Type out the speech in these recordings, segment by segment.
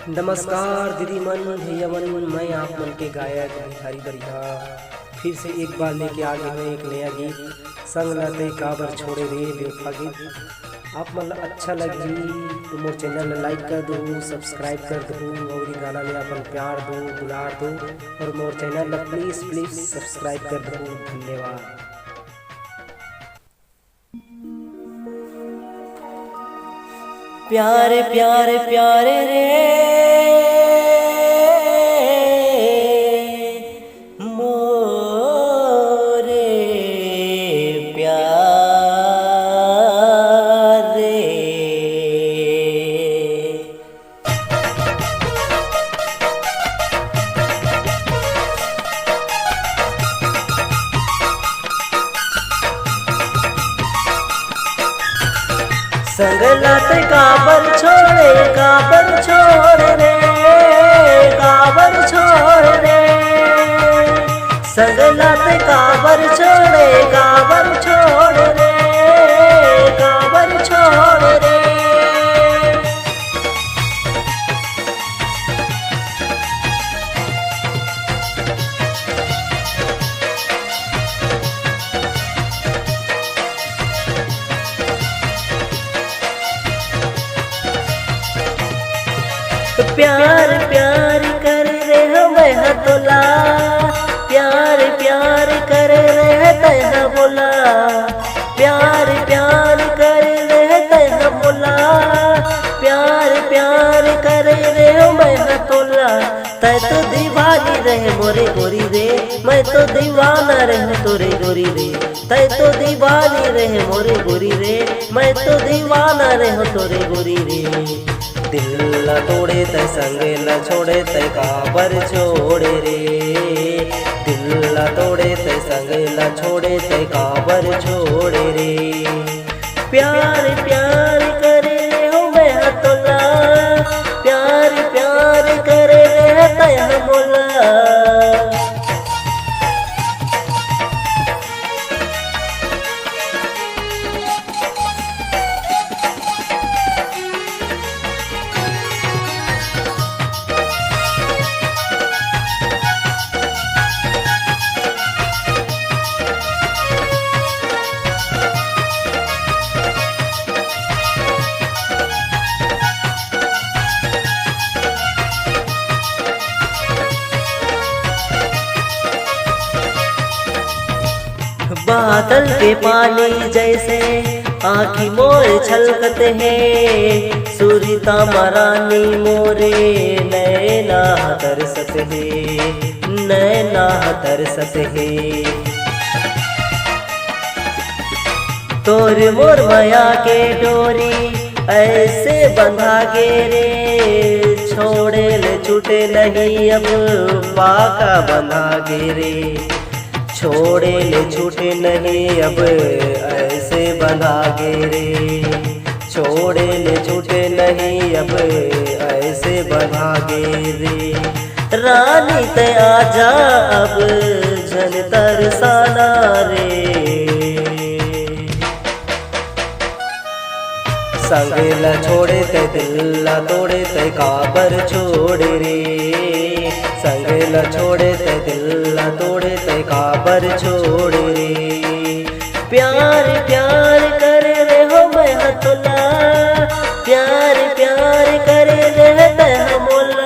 नमस्कार दीदी मन भैया मन, मैं आप मन के गायक भिखारी बढ़िया फिर से एक बार लेके आ गए हैं एक नया गीत संग लते काबर छोड़े रे बेवफा गीत। आप मन अच्छा लगी तो मोर चैनल ला लाइक कर दो, सब्सक्राइब कर दो और ये गाना में अपन प्यार दो दुलार दो और मोर चैनल ला प्लीज़ प्लीज़ सब्सक्राइब कर दो। धन्यवाद। प्यारे प्यारे प्यारे रे मोरे प्यारे। संगलत काबर छोड़े रे, काबर छोड़ रे। संगलत काबर छोड़े रे, काबर छोड़ रे। प्यार प्यार कर रे मैं तोला, प्यार प्यार कर रे तह बोला, प्यार प्यार कर रे तह बोला, प्यार प्यार कर रे मैं तोला। तै तो दीवानी रहे मोरे गोरी रे, मैं तो दीवाना रहे तोरे गोरी रे। तै तो दीवानी रहे मोरे गोरी रे, मैं तो दीवाना रहे तोरे गोरी रे। दिल ला तोड़े तय संग ला छोड़े तय काबर छोड़े रे, दिल ला तोड़े तय संग ला छोड़े तय काबर छोड़े रे। प्यार प्यार करे हो मैं तोला, प्यार प्यार करे रे तय मोला। बादल के पानी जैसे आँखी मोर छलकते हैं, सुरीता मरानी मोरे नैना तरसत है, नैना तरसत है। तोर मोर माया के डोरी ऐसे बंधा के रे, छोड़े ले छूटे नहीं अब पाका बंधा के रे। छोड़े ले छूटे नहीं अब ऐसे बंधा गे रे, छोड़े ले छूटे नहीं अब ऐसे बंधा गे रे। रानी ते आजा अब जन तरसाना रे, संग ला छोड़े ते दिल ला तोड़े ते काबर छोड़े रे, संग ला छोड़े ते दिल ला तोड़े ते काबर छोड़े रे। प्यार प्यार करे रे हो मैं तोला, प्यार प्यार करे रे तह मोला।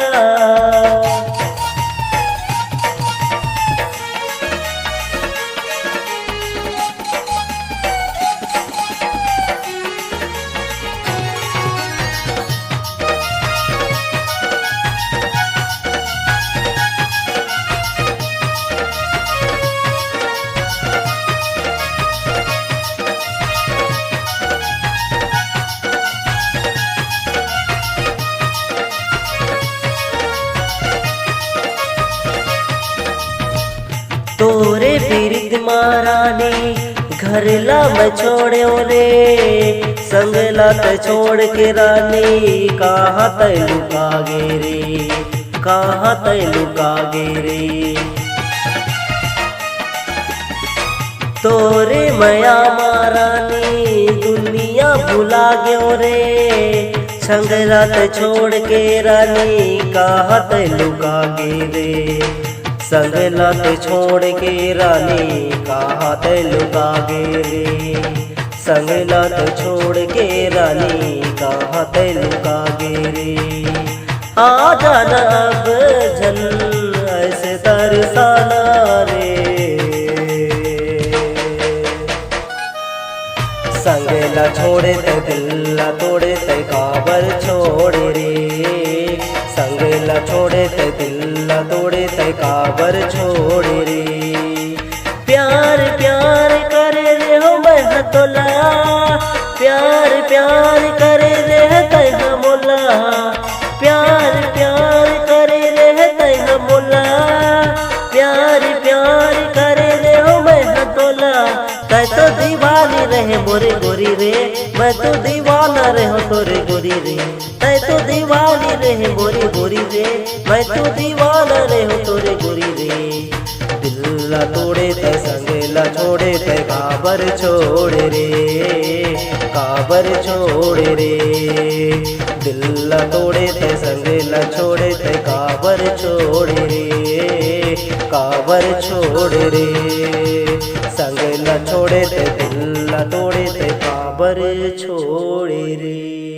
तोरे पीरित महारानी घर ला मैं छोड़े रे, संग ला ते छोड़ के रानी कहाँ तय लुका गे रे, कहाँ तय लुका गे रे। तोरे मया महारानी दुनिया भुला गयो रे, संगरात छोड़ के रानी कहाँ ते लुका गे रे, संगरात छोड़ के रानी कहाँ ते लुका गे रे, संगरात छोड़ के रानी कहाँ ते लुका गे रे। आ जाना अब जन ऐसे तरसाना रे, संगला छोड़े ते दिल्ला तोड़े ते काबर छोड़े रे, संगला छोड़े ते दिल्ला तोड़े ते काबर छोड़े रे। प्यार प्यार करे रे हो मैं तोला, प्यार प्यार करे रे तय मोला, प्यार प्यार करे रे तय मोला, प्यार प्यार करे रे हो मैं तोला। तै तो दीवानी रहे मोरे गोरी रे, मैं तो दीवाना रहो तोरे गोरी रे, तै तो दीवानी रहे मोरे गोरी रे, मैं तो दीवाना रहो तोरे गोरी रे। दिल्ला तोड़े तै संगला छोड़े तै काबर छोड़े रे, काबर छोड़े रे। दिल्ला तोड़े तै संगला छोड़े तै काबर छोड़े रे, काबर छोड़े रे। संगला छोड़े ते दिल्ला तोड़े ते काबर छोड़े रे।